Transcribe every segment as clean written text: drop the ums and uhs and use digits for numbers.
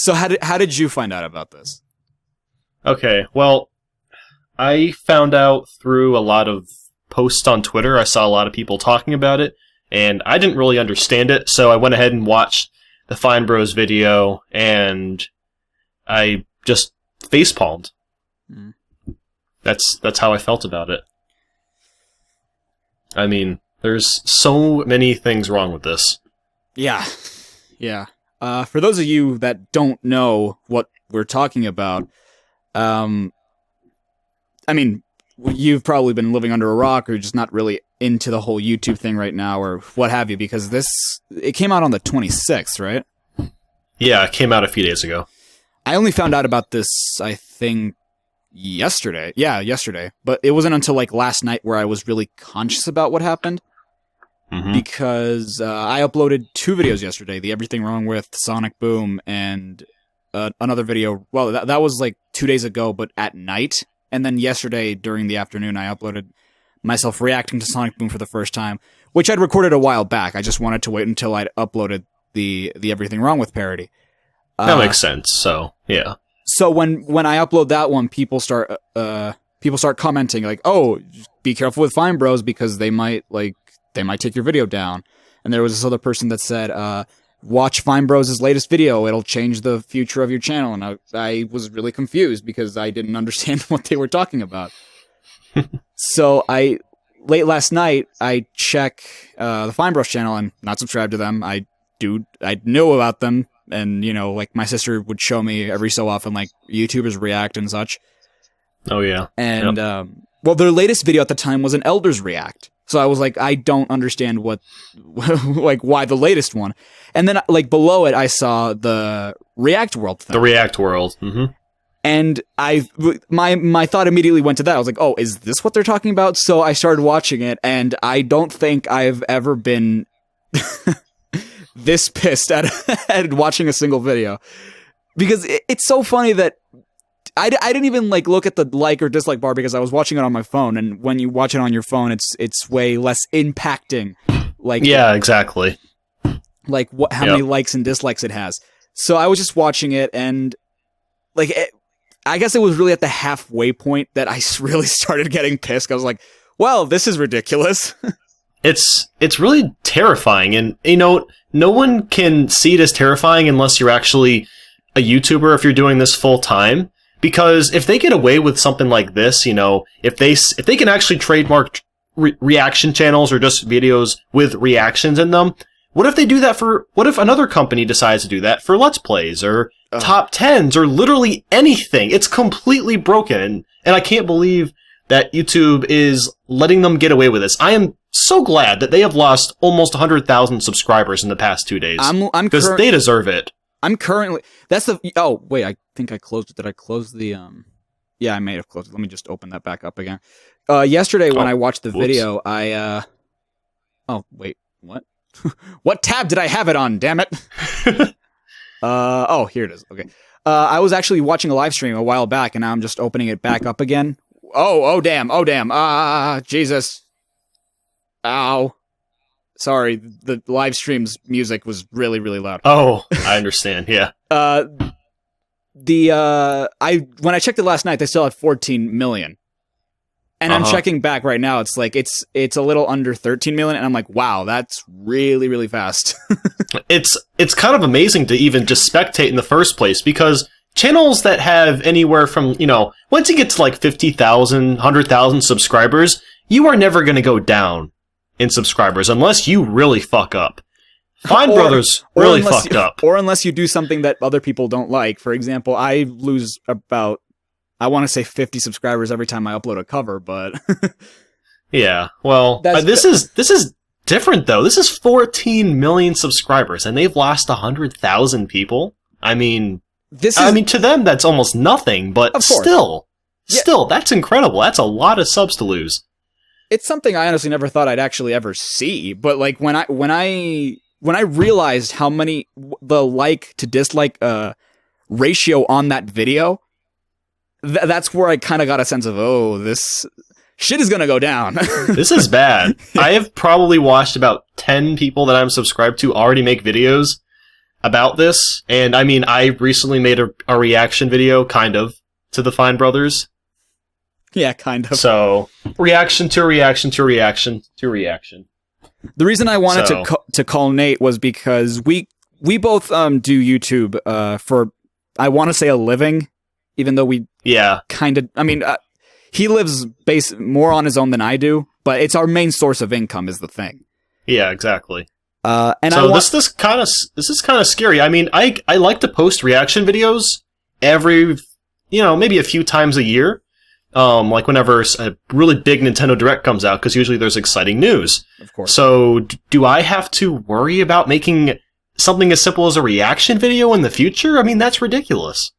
So how did you find out about this? Okay, well, I found out through a lot of posts on Twitter. I saw a lot of people talking about it, and I didn't really understand it, so I went ahead and watched the Fine Bros video, and I just facepalmed. Mm. That's how I felt about it. I mean, there's so many things wrong with this. Yeah. For those of you that don't know what we're talking about, I mean, you've probably been living under a rock or just not really into the whole YouTube thing right now or what have you, because it came out on the 26th, right? Yeah, it came out a few days ago. I only found out about this, I think, yesterday. Yeah, yesterday. But it wasn't until like last night where I was really conscious about what happened. Mm-hmm. Because I uploaded 2 videos yesterday, the Everything Wrong with Sonic Boom and another video. Well, that was like 2 days ago, but at night. And then yesterday during the afternoon, I uploaded myself reacting to Sonic Boom for the first time, which I'd recorded a while back. I just wanted to wait until I'd uploaded the Everything Wrong with parody. That makes sense. So, yeah. So when I upload that one, people start commenting like, "Oh, be careful with Fine Bros because they might take your video down." And there was this other person that said, "Watch Fine Bros' latest video; it'll change the future of your channel." And I was really confused because I didn't understand what they were talking about. So late last night I check the Fine Bros channel and not subscribed to them. I knew about them. And, like, my sister would show me every so often, like, YouTubers react and such. Oh, yeah. And, well, their latest video at the time was an Elders react. So I was like, I don't understand why the latest one. And then, like, below it, I saw the React World thing. The React World. Mm-hmm. And my thought immediately went to that. I was like, oh, is this what they're talking about? So I started watching it, and I don't think I've ever been... this pissed at watching a single video, because it's so funny that I didn't even like look at the like or dislike bar because I was watching it on my phone, and when you watch it on your phone, it's way less impacting. Like, yeah, exactly. Like how many likes and dislikes it has. So I was just watching it, and like I guess it was really at the halfway point that I really started getting pissed. I was like, well, this is ridiculous. It's really terrifying, and no one can see it as terrifying unless you're actually a YouTuber, if you're doing this full time. Because if they get away with something like this, if they can actually trademark reaction channels or just videos with reactions in them, what if another company decides to do that for Let's Plays or top 10s or literally anything? It's completely broken, and I can't believe that YouTube is letting them get away with this. I am so glad that they have lost almost 100,000 subscribers in the past 2 days. Because they deserve it. I'm currently... Oh, wait, I think I closed it. Did I close the... Yeah, I may have closed it. Let me just open that back up again. Yesterday, when I watched the video, I... Oh, wait, what? What tab did I have it on, damn it? Oh, here it is. Okay. I was actually watching a live stream a while back, and now I'm just opening it back up again. Oh, damn. Jesus. Ow. Sorry, the live stream's music was really, really loud. Oh, I understand, yeah. When I checked it last night, they still had 14 million. And I'm checking back right now, it's like, it's a little under 13 million, and I'm like, wow, that's really, really fast. It's kind of amazing to even just spectate in the first place, because channels that have anywhere from, once you get to like 50,000, 100,000 subscribers, you are never going to go down in subscribers unless you really fuck up. Fine Brothers really fucked up. Or unless you do something that other people don't like. For example, I lose about, I want to say 50 subscribers every time I upload a cover, but... Yeah, well, this is different though. This is 14 million subscribers, and they've lost 100,000 people. I mean, to them, that's almost nothing, but still, that's incredible. That's a lot of subs to lose. It's something I honestly never thought I'd actually ever see, but like when I realized how many the like to dislike ratio on that video, that's where I kind of got a sense of, oh, this shit is gonna go down. This is bad. I have probably watched about 10 people that I'm subscribed to already make videos. about this, and I mean, I recently made a reaction video, kind of, to the Fine Brothers. Yeah, kind of. So, reaction to reaction to reaction to reaction. The reason I wanted to call Nate was because we both do YouTube for, I want to say, a living, even though we kind of, I mean, he lives more on his own than I do, but it's our main source of income is the thing. Yeah, exactly. And so this is kind of scary. I mean, I like to post reaction videos every, maybe a few times a year. Like whenever a really big Nintendo Direct comes out, because usually there's exciting news. Of course. So do I have to worry about making something as simple as a reaction video in the future? I mean, that's ridiculous.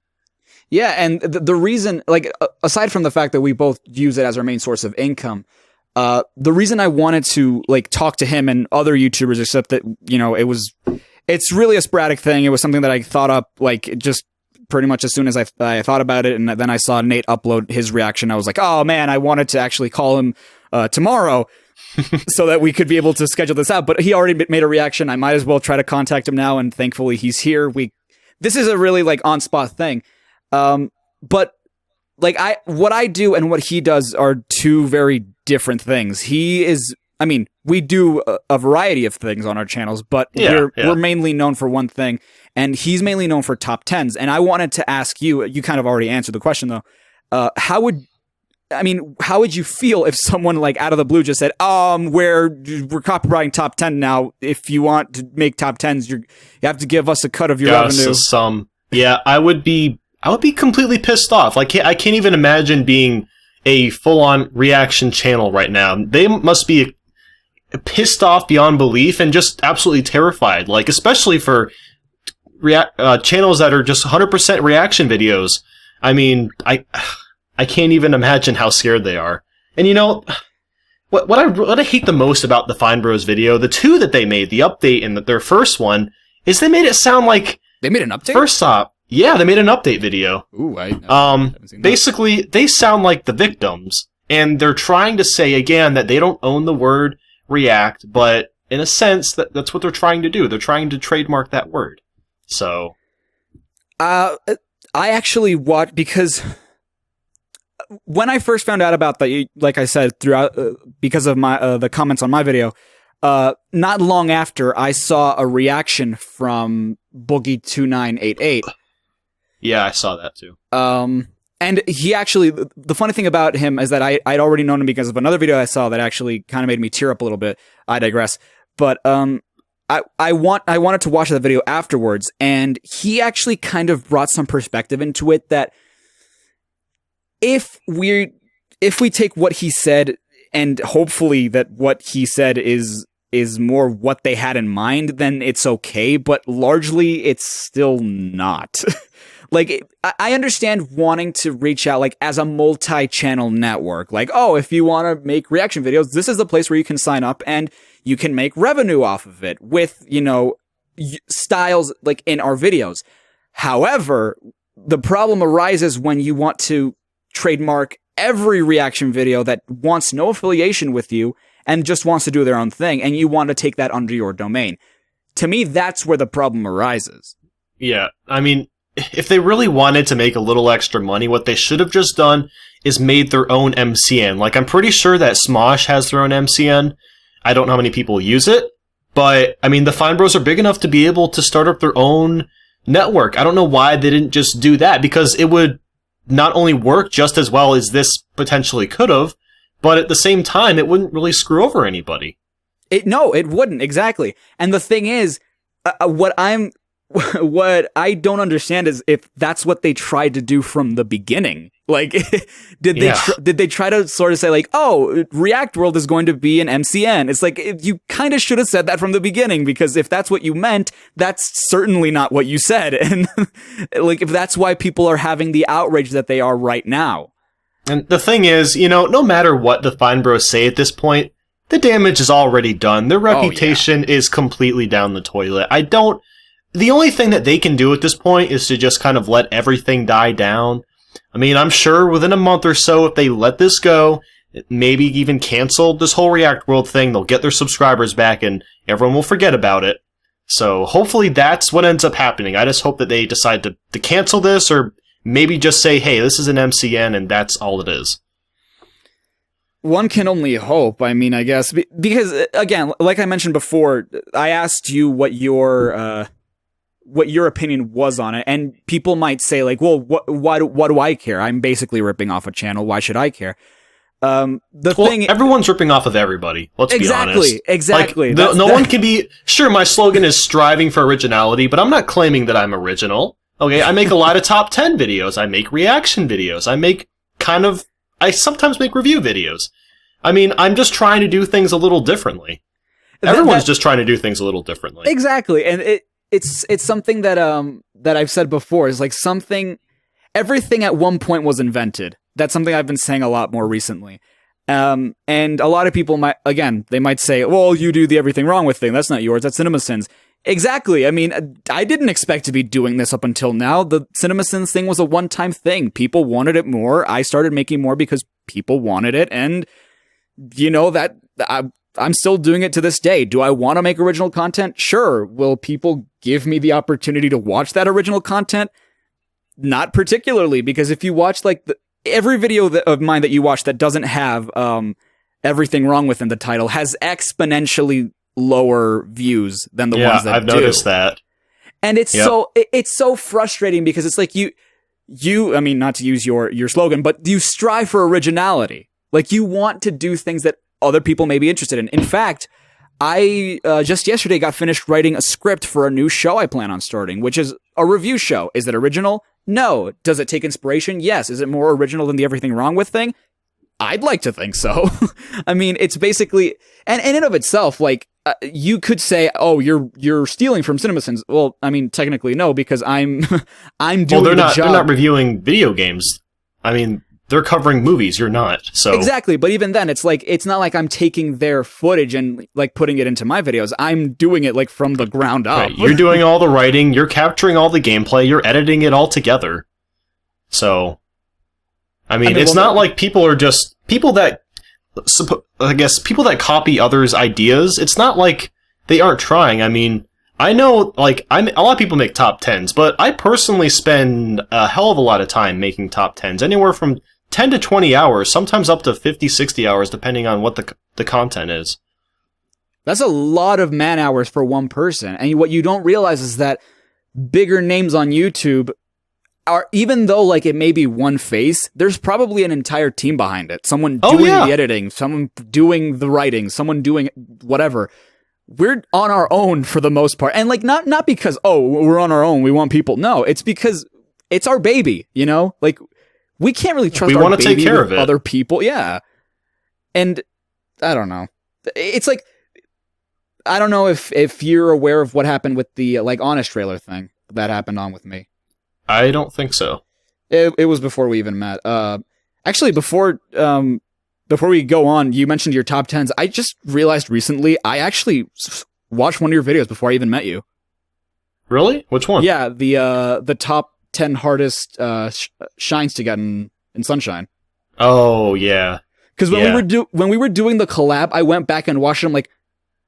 Yeah, and the reason, like, aside from the fact that we both use it as our main source of income, the reason I wanted to, like, talk to him and other YouTubers, except that, it's really a sporadic thing. It was something that I thought up, like, just pretty much as soon as I thought about it, and then I saw Nate upload his reaction. I was like, oh man, I wanted to actually call him tomorrow so that we could be able to schedule this out. But he already made a reaction. I might as well try to contact him now, and thankfully he's here. This is a really, like, on-spot thing. But like what I do and what he does are two very different things. We do a variety of things on our channels, but we're mainly known for one thing, and he's mainly known for top 10s. And I wanted to ask you kind of already answered the question though. How would you feel if someone, like, out of the blue just said, we're copywriting top 10 now. If you want to make top 10s, you have to give us a cut of your revenue. I would be completely pissed off. Like, I can't even imagine being a full-on reaction channel right now. They must be pissed off beyond belief and just absolutely terrified. Like, especially for channels that are just 100% reaction videos. I mean, I can't even imagine how scared they are. And what I hate the most about the Fine Bros video, the two that they made, the update and their first one, is they made it sound like they made an update. First off, yeah, they made an update video. Ooh, haven't seen that. Basically, they sound like the victims, and they're trying to say again that they don't own the word react, but in a sense, that's what they're trying to do. They're trying to trademark that word. So, I actually watched, because when I first found out about that, like I said, throughout because of my the comments on my video, not long after, I saw a reaction from Boogie2988. Yeah, I saw that too. And he actually, the funny thing about him is that I'd already known him because of another video I saw that actually kind of made me tear up a little bit. I digress. But I wanted to watch the video afterwards, and he actually kind of brought some perspective into it that if we take what he said, and hopefully that what he said is more what they had in mind, then it's okay, but largely it's still not. Like, I understand wanting to reach out, like, as a multi-channel network. Like, if you want to make reaction videos, this is the place where you can sign up and you can make revenue off of it with, styles, like, in our videos. However, the problem arises when you want to trademark every reaction video that wants no affiliation with you and just wants to do their own thing, and you want to take that under your domain. To me, that's where the problem arises. Yeah, I mean, if they really wanted to make a little extra money, what they should have just done is made their own MCN. Like, I'm pretty sure that Smosh has their own MCN. I don't know how many people use it, but, I mean, the Fine Bros are big enough to be able to start up their own network. I don't know why they didn't just do that, because it would not only work just as well as this potentially could have, but at the same time, it wouldn't really screw over anybody. No, it wouldn't, exactly. And the thing is, what I don't understand is if that's what they tried to do from the beginning. Like, did they try to sort of say, like, React World is going to be an MCN? It's like, you kind of should have said that from the beginning, because if that's what you meant, that's certainly not what you said. And like, if that's why people are having the outrage that they are right now. And the thing is, no matter what the Fine Bros say at this point, the damage is already done. Their reputation is completely down the toilet. The only thing that they can do at this point is to just kind of let everything die down. I mean, I'm sure within a month or so, if they let this go, maybe even cancel this whole React World thing, they'll get their subscribers back and everyone will forget about it. So hopefully that's what ends up happening. I just hope that they decide to cancel this, or maybe just say, hey, this is an MCN and that's all it is. One can only hope. I mean, I guess, because, again, like I mentioned before, I asked you what your opinion was on it, and people might say, like, well, what do I care? I'm basically ripping off a channel. Why should I care? Everyone's ripping off of everybody. Let's be honest. Exactly. Like, no one can be... Sure, my slogan is striving for originality, but I'm not claiming that I'm original. Okay, I make a lot of top 10 videos. I make reaction videos. I sometimes make review videos. I mean, I'm just trying to do things a little differently. Everyone's just trying to do things a little differently. Exactly, and it's something that I've said before, is like everything at one point was invented. That's something I've been saying a lot more recently. And a lot of people they might say, well, you do the everything wrong with thing. That's not yours. That's CinemaSins. Exactly. I mean, I didn't expect to be doing this up until now. The CinemaSins thing was a one-time thing. People wanted it more. I started making more because people wanted it. And, that I'm still doing it to this day. Do I want to make original content? Sure. Will people give me the opportunity to watch that original content? Not particularly, because if you watch every video of mine that you watch that doesn't have everything wrong within the title has exponentially lower views than the ones that I've noticed that. And it's so frustrating, because it's like you I mean, not to use your slogan, but you strive for originality. Like, you want to do things that other people may be interested in. In fact, I just yesterday got finished writing a script for a new show I plan on starting, which is a review show. Is it original? No. Does it take inspiration? Yes. Is it more original than the everything wrong with thing? I'd like to think so. I mean, it's basically, and in and of itself, like, you could say, oh, you're stealing from CinemaSins. Well, I mean, technically no, because I'm doing the job. They're not reviewing video games. I mean, they're covering movies. You're not. So exactly. But even then, it's like, it's not like I'm taking their footage and like putting it into my videos. I'm doing it like from the ground up. Right. You're doing all the writing. You're capturing all the gameplay. You're editing it all together. So, I mean it's not like people are just people that copy others' ideas. It's not like they aren't trying. I mean, I know, like, a lot of people make top 10s, but I personally spend a hell of a lot of time making top 10s, anywhere from 10 to 20 hours, sometimes up to 50, 60 hours, depending on what the content is. That's a lot of man hours for one person. And what you don't realize is that bigger names on YouTube are, even though like it may be one face, there's probably an entire team behind it. Someone doing the editing, someone doing the writing, someone doing whatever. We're on our own for the most part. And like, not because, oh, we're on our own, we want people. No, it's because it's our baby, Like, we can't really trust our baby take care with of other people. Yeah. And I don't know. It's like, I don't know if you're aware of what happened with the like Honest trailer thing that happened on with me. I don't think so. It was before we even met. Actually, before we go on, you mentioned your top 10s. I just realized recently I actually watched one of your videos before I even met you. Really? Which one? Yeah, the top 10 hardest shines to get in Sunshine. Oh yeah. Because when we were doing the collab, I went back and watched it. I'm like,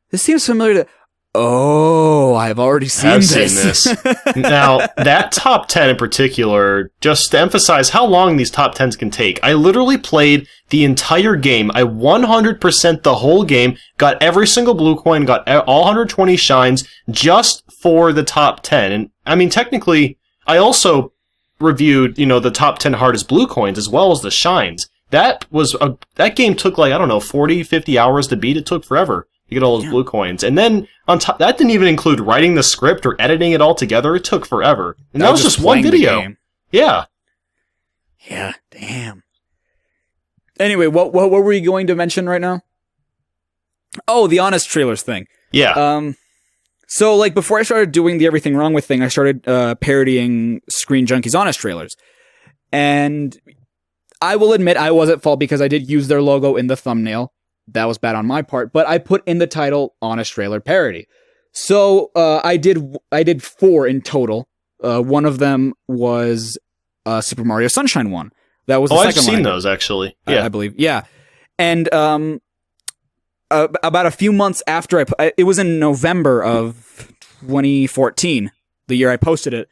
this seems familiar to. Oh, I've already seen this. Now, that top 10 in particular, just to emphasize how long these top 10s can take, I literally played the entire game. I 100% the whole game, got every single blue coin, got all 120 shines, just for the top 10. And, I mean, technically, I also reviewed, the top 10 hardest blue coins, as well as the shines. That game took, 40, 50 hours to beat. It took forever to get all those blue coins. And then on top, that didn't even include writing the script or editing it all together. It took forever. And that was just one video. Yeah. Yeah, damn. Anyway, what were you going to mention right now? Oh, the Honest trailers thing. Yeah. So like before I started doing the Everything Wrong With thing, I started parodying Screen Junkie's Honest trailers. And I will admit I was at fault because I did use their logo in the thumbnail. That was bad on my part, but I put in the title Honest Trailer Parody. So I did 4 in total. One of them was Super Mario Sunshine one. That was the second one. I've seen those actually. Yeah, I believe. Yeah, and about a few months after it was in November of 2014, the year I posted it.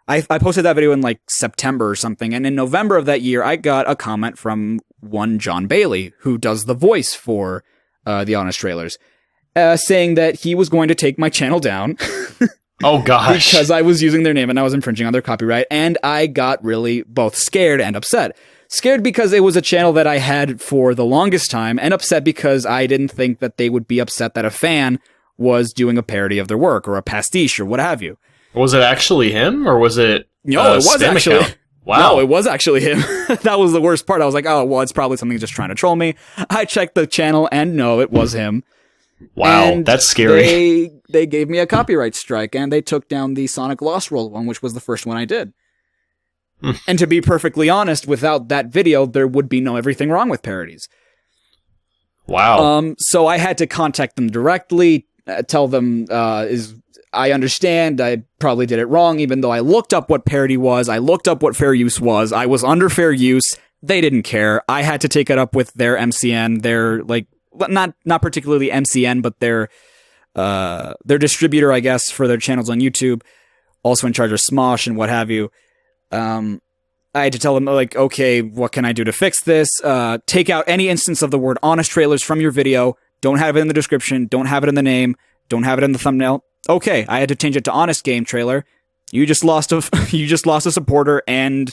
I posted that video in like September or something, and in November of that year, I got a comment from one John Bailey, who does the voice for the Honest Trailers, saying that he was going to take my channel down. Oh gosh. Because I was using their name and I was infringing on their copyright, and I got really both scared and upset. Scared because it was a channel that I had for the longest time, and upset because I didn't think that they would be upset that a fan was doing a parody of their work or a pastiche or what have you. Was it actually him, or was it? No, it was actually. Account? Wow. No, it was actually him. That was the worst part. I was like, oh, well, it's probably something just trying to troll me. I checked the channel, and no, it was him. Wow, and that's scary. They gave me a copyright strike, and they took down the Sonic Lost World one, which was the first one I did. And to be perfectly honest, without that video, there would be no Everything Wrong with parodies. Wow. So I had to contact them directly, tell them, I understand, I probably did it wrong, even though I looked up what parody was, I looked up what fair use was, I was under fair use, they didn't care. I had to take it up with their MCN, their, like, not particularly MCN, but their distributor, I guess, for their channels on YouTube, also in charge of Smosh and what have you. I had to tell them, like, okay, what can I do to fix this? Take out any instance of the word Honest Trailers from your video. Don't have it in the description. Don't have it in the name. Don't have it in the thumbnail. Okay, I had to change it to Honest Game Trailer. You just lost a supporter, and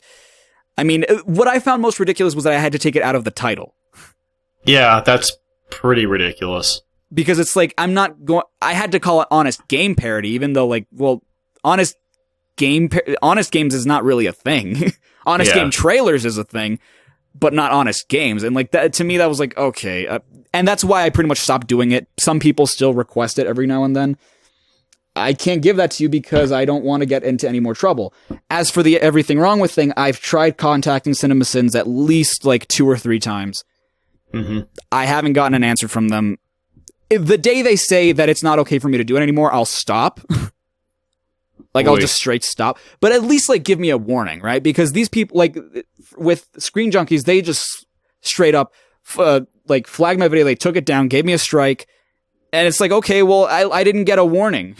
I mean, what I found most ridiculous was that I had to take it out of the title. Yeah, that's pretty ridiculous. Because it's like, I had to call it Honest Game Parody, even though, like, well, Honest Games is not really a thing. Honest Game Trailers is a thing, but not Honest Games. And like that, to me, that was like, okay. And that's why I pretty much stopped doing it. Some people still request it every now and then. I can't give that to you because I don't want to get into any more trouble. As for the Everything Wrong With thing, I've tried contacting CinemaSins at least like 2 or 3 times. Mm-hmm. I haven't gotten an answer from them. The day they say that it's not okay for me to do it anymore, I'll stop. Like, I'll just straight stop. But at least, like, give me a warning, right? Because these people, like, with Screen Junkies, they just straight up, like, flagged my video, they took it down, gave me a strike, and it's like, okay, well, I didn't get a warning.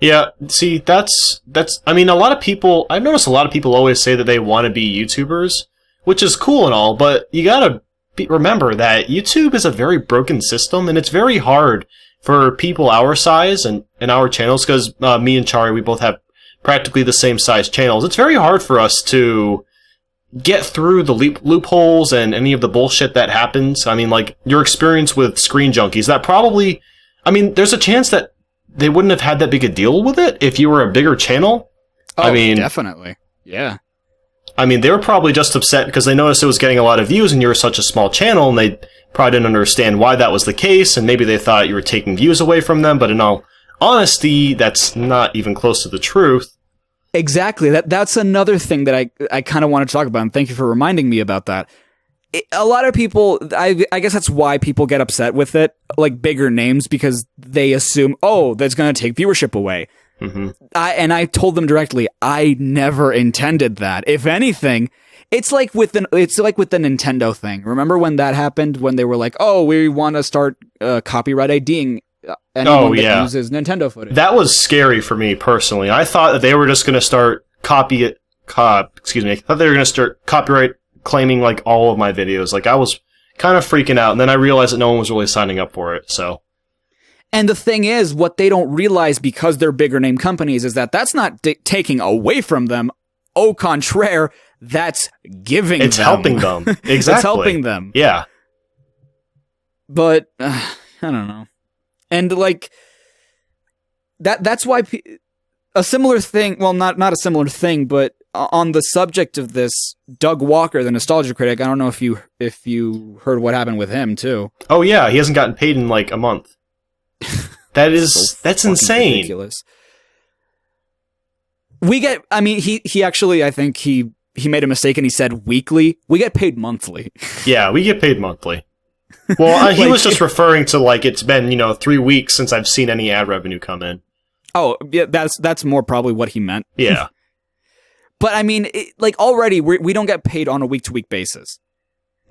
Yeah, see, that's, I mean, I've noticed a lot of people always say that they want to be YouTubers, which is cool and all, but you gotta remember that YouTube is a very broken system, and it's very hard for people our size and our channels, because me and Chari, we both have practically the same size channels. It's very hard for us to get through the loopholes and any of the bullshit that happens. I mean, like, your experience with Screen Junkies, that probably, I mean, there's a chance that they wouldn't have had that big a deal with it if you were a bigger channel. Oh, I mean, definitely. Yeah. I mean, they were probably just upset because they noticed it was getting a lot of views and you were such a small channel, and they probably didn't understand why that was the case, and maybe they thought you were taking views away from them, but in all honesty, that's not even close to the truth. Exactly. That's another thing that I kind of want to talk about, and thank you for reminding me about that. A lot of people, I guess that's why people get upset with it, like bigger names, because they assume, oh, that's going to take viewership away. Mm-hmm. I told them directly, I never intended that. If anything, it's like with the Nintendo thing. Remember when that happened? When they were like, "Oh, we want to start copyright IDing anyone that uses Nintendo footage." That was scary for me personally. I thought that they were just going to start I thought they were going to start copyright claiming like all of my videos. Like, I was kind of freaking out, and then I realized that no one was really signing up for it. So. And the thing is, what they don't realize, because they're bigger name companies, is that that's not taking away from them. Au contraire, that's giving them. It's helping them. Exactly. It's helping them. Yeah. But, I don't know. And, like, that's why a similar thing, well, not a similar thing, but on the subject of this, Doug Walker, the nostalgia critic, I don't know if you heard what happened with him, too. Oh, yeah. He hasn't gotten paid in, like, a month. That's insane. Ridiculous. He actually, I think he made a mistake and he said weekly. We get paid monthly. Yeah, we get paid monthly. Well, he was just referring to, like, it's been, 3 weeks since I've seen any ad revenue come in. Oh, yeah, that's more probably what he meant. Yeah. But I mean, already we don't get paid on a week-to-week basis.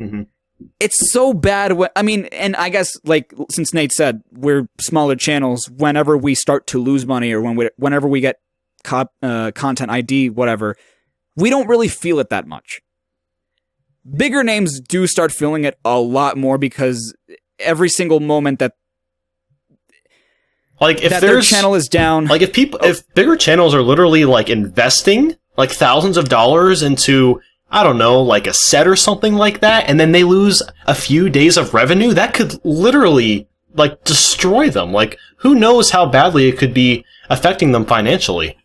Mm-hmm. it's so bad when, I mean, and I guess, like, since Nate said, we're smaller channels, whenever we start to lose money or whenever we get content ID, whatever, we don't really feel it that much. Bigger names do start feeling it a lot more because every single moment that their channel is down, like if bigger channels are literally like investing like thousands of dollars into, I don't know, like a set or something like that, and then they lose a few days of revenue, that could literally like destroy them. Like, who knows how badly it could be affecting them financially.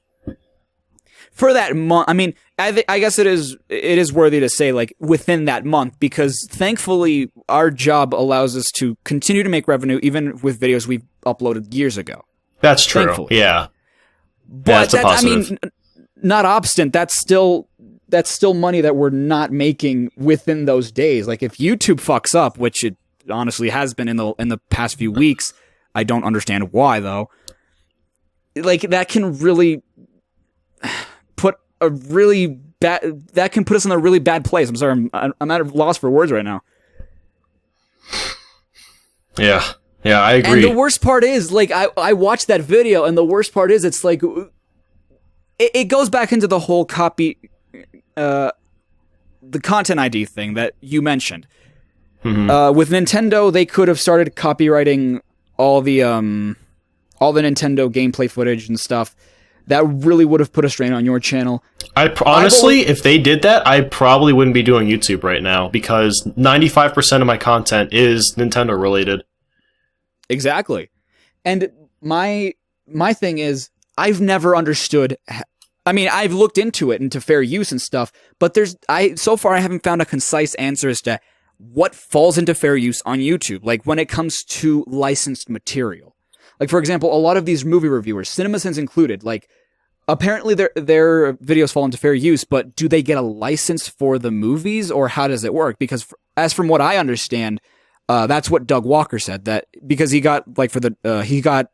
For that month, I mean, I guess it is worthy to say, like, within that month, because thankfully our job allows us to continue to make revenue even with videos we've uploaded years ago. That's true. Thankfully. Yeah. But yeah, I mean, not obstant, that's still money that we're not making within those days. Like, if YouTube fucks up, which it honestly has been in the past few weeks, I don't understand why though. Like, that can really put us in a really bad place. I'm sorry, I'm at a loss for words right now. Yeah, I agree. And the worst part is, like, I watched that video, and the worst part is, it's like, it goes back into the whole the content ID thing that you mentioned. Mm-hmm. With Nintendo, they could have started copyrighting all the Nintendo gameplay footage and stuff. That really would have put a strain on your channel. Honestly, if they did that, I probably wouldn't be doing YouTube right now, because 95% of my content is Nintendo related. Exactly. And my thing is, I've never understood. I mean, I've looked into it, into fair use and stuff, but so far I haven't found a concise answer as to what falls into fair use on YouTube. Like, when it comes to licensed material. Like, for example, a lot of these movie reviewers, CinemaSins included, like, apparently their videos fall into fair use, but do they get a license for the movies, or how does it work? Because as from what I understand, that's what Doug Walker said, that because he got, like, he got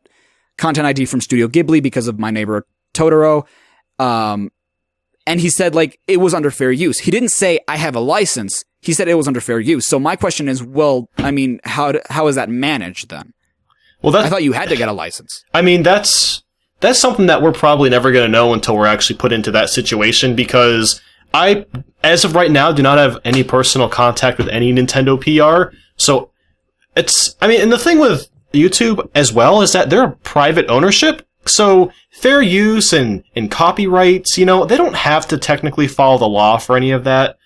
content ID from Studio Ghibli because of My Neighbor Totoro, and he said, like, it was under fair use. He didn't say, I have a license. He said it was under fair use. So my question is, well, I mean, how is that managed then? Well, I thought you had to get a license. I mean, that's something that we're probably never going to know until we're actually put into that situation, because I, as of right now, do not have any personal contact with any Nintendo PR. So and the thing with YouTube as well is that they're a private ownership. So fair use and copyrights, they don't have to technically follow the law for any of that.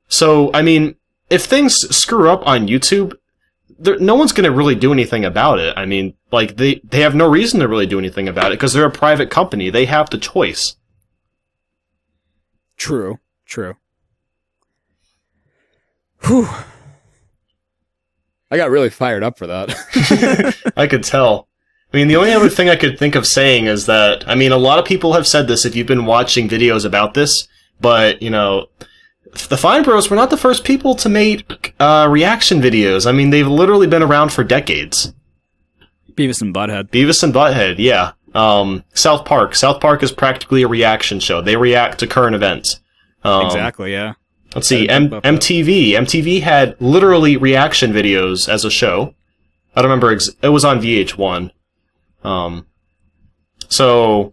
So, I mean, if things screw up on YouTube, no one's going to really do anything about it. I mean, like, they have no reason to really do anything about it because they're a private company. They have the choice. True. Whew. I got really fired up for that. I could tell. I mean, the only other thing I could think of saying is that, I mean, a lot of people have said this if you've been watching videos about this, but, the Fine Bros were not the first people to make reaction videos. I mean, they've literally been around for decades. Beavis and Butthead, yeah. South Park. South Park is practically a reaction show. They react to current events. Exactly, yeah. Let's see, MTV. MTV had literally reaction videos as a show. I don't remember, it was on VH1. So,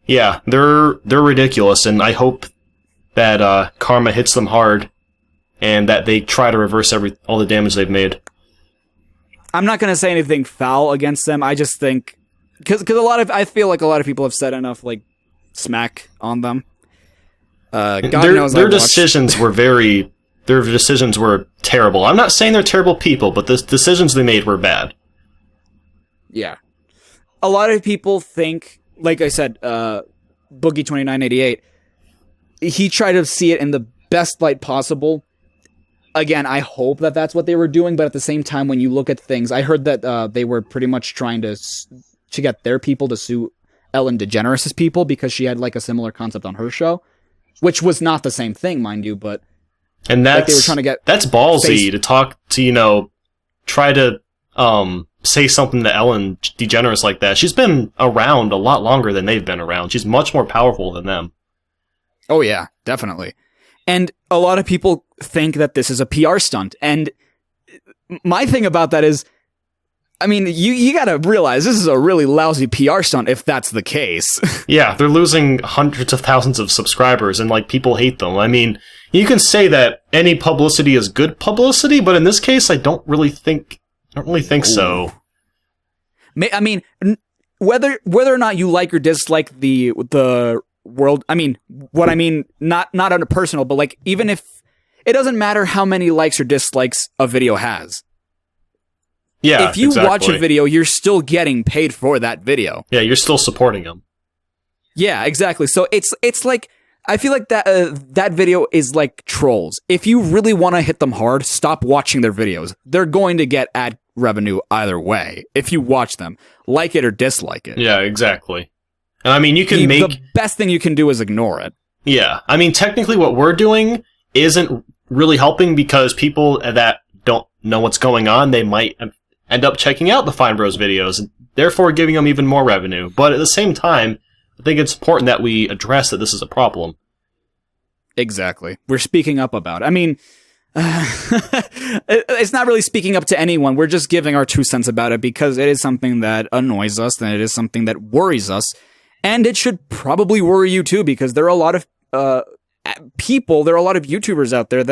yeah, they're ridiculous, and I hope that karma hits them hard, and that they try to reverse all the damage they've made. I'm not going to say anything foul against them. I just think, because I feel like a lot of people have said enough, like, smack on them. Their decisions were terrible. I'm not saying they're terrible people, but the decisions they made were bad. Yeah. A lot of people think, like I said, Boogie2988, he tried to see it in the best light possible. Again, I hope that that's what they were doing, but at the same time, when you look at things, I heard that they were pretty much trying to get their people to sue Ellen DeGeneres' people because she had, like, a similar concept on her show, which was not the same thing, mind you, but and that's, like, they were trying to get that's ballsy to talk to, try to say something to Ellen DeGeneres like that. She's been around a lot longer than they've been around. She's much more powerful than them. Oh, yeah, definitely. And a lot of people think that this is a PR stunt. And my thing about that is, I mean, you got to realize this is a really lousy PR stunt if that's the case. Yeah, they're losing hundreds of thousands of subscribers, and like people hate them. I mean, you can say that any publicity is good publicity, but in this case, I don't really think so. I mean, whether or not you like or dislike the world, I mean, what I mean, not on a personal, but like, even if it doesn't matter how many likes or dislikes a video has. Yeah, if you watch a video, you're still getting paid for that video. Yeah, you're still supporting them. Yeah, exactly. So it's like, I feel like that video is like trolls. If you really want to hit them hard, stop watching their videos. They're going to get ad revenue either way if you watch them, like it or dislike it. Yeah, exactly. And I mean, you can the best thing you can do is ignore it. Yeah, I mean, technically what we're doing isn't really helping because people that don't know what's going on, they might end up checking out the Fine Bros videos, and therefore giving them even more revenue. But at the same time, I think it's important that we address that this is a problem. Exactly. We're speaking up about it. I mean, it's not really speaking up to anyone. We're just giving our 2 cents about it because it is something that annoys us and it is something that worries us. And it should probably worry you too, because there are a lot of people, there are a lot of YouTubers out there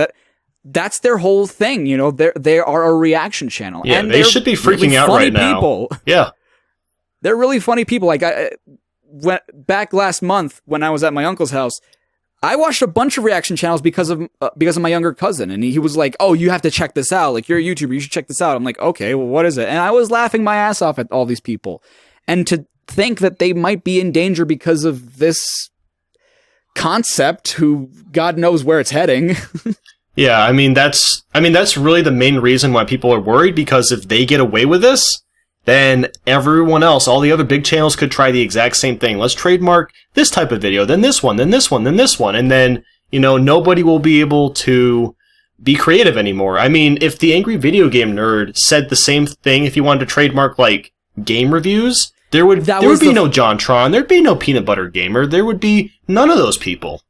that's their whole thing. You know, they are a reaction channel. Yeah, and they should be freaking really out right now. People. Yeah. They're really funny people. Like, back last month when I was at my uncle's house, I watched a bunch of reaction channels because of my younger cousin, and he was like, "Oh, you have to check this out. Like, you're a YouTuber, you should check this out." I'm like, "Okay, well, what is it?" And I was laughing my ass off at all these people, and to think that they might be in danger because of this concept, who God knows where it's heading. Yeah, I mean that's really the main reason why people are worried, because if they get away with this, then everyone else, all the other big channels could try the exact same thing. Let's trademark this type of video, then this one, then this one, then this one. And then, you know, nobody will be able to be creative anymore. I mean, if the Angry Video Game Nerd said the same thing, if you wanted to trademark, like, game reviews, there would be no JonTron, there'd be no Peanut Butter Gamer, there would be none of those people.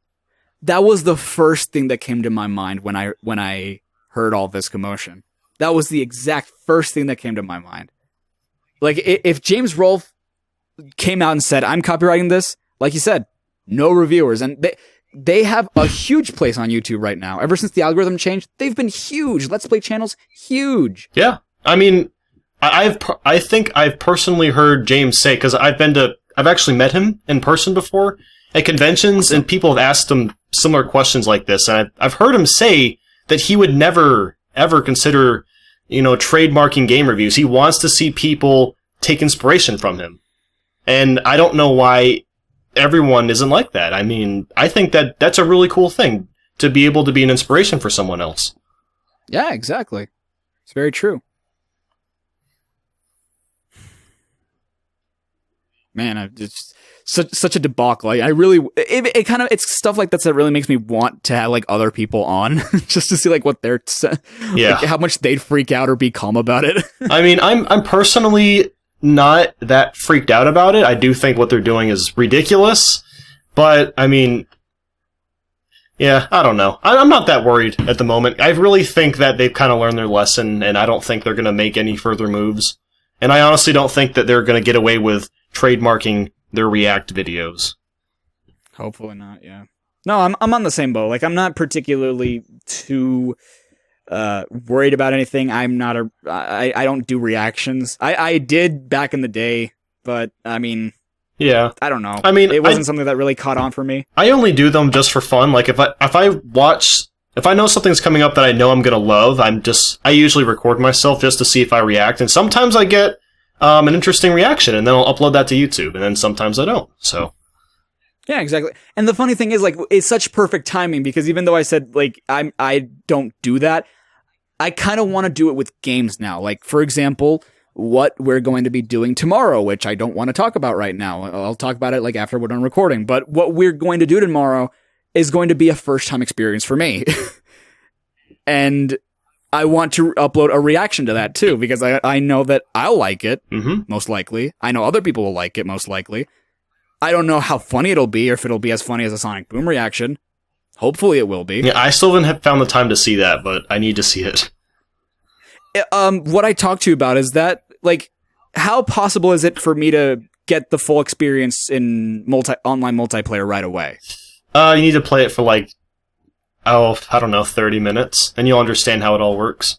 That was the first thing that came to my mind when I heard all this commotion. That was the exact first thing that came to my mind. Like, if James Rolfe came out and said, "I'm copywriting this," like you said, no reviewers. And they have a huge place on YouTube right now. Ever since the algorithm changed, they've been huge. Let's Play channels, huge. Yeah. I mean, I think I've personally heard James say, because I've actually met him in person before at conventions, and people have asked him similar questions like this. And I've heard him say that he would never, ever consider, you know, trademarking game reviews. He wants to see people take inspiration from him. And I don't know why everyone isn't like that. I mean, I think that that's a really cool thing, to be able to be an inspiration for someone else. Yeah, exactly. It's very true. Man, it's such a debacle. I really, it's stuff like that really makes me want to have like other people on just to see like what they're, like, how much they'd freak out or be calm about it. I mean, I'm personally not that freaked out about it. I do think what they're doing is ridiculous, but I mean, yeah, I don't know. I'm not that worried at the moment. I really think that they've kind of learned their lesson, and I don't think they're going to make any further moves. And I honestly don't think that they're going to get away with trademarking their React videos. Hopefully not, yeah. No, I'm on the same boat. Like, I'm not particularly too worried about anything. I don't do reactions. I did back in the day, but I mean, yeah, I don't know. I mean, it wasn't something that really caught on for me. I only do them just for fun. Like, if I know something's coming up that I know I'm gonna love, I usually record myself just to see if I react, and sometimes I get an interesting reaction, and then I'll upload that to YouTube, and then sometimes I don't. So, yeah, exactly. And the funny thing is, like, it's such perfect timing, because even though I said, like, I don't do that, I kind of want to do it with games now. Like, for example, what we're going to be doing tomorrow, which I don't want to talk about right now. I'll talk about it, like, after we're done recording. But what we're going to do tomorrow is going to be a first-time experience for me. And I want to upload a reaction to that too, because I know that I'll like it, most likely. I know other people will like it, most likely. I don't know how funny it'll be, or if it'll be as funny as a Sonic Boom reaction. Hopefully it will be. Yeah, I still haven't found the time to see that, but I need to see it. What I talked to you about is that, like, how possible is it for me to get the full experience in online multiplayer right away? You need to play it for, like, I don't know, 30 minutes, and you'll understand how it all works.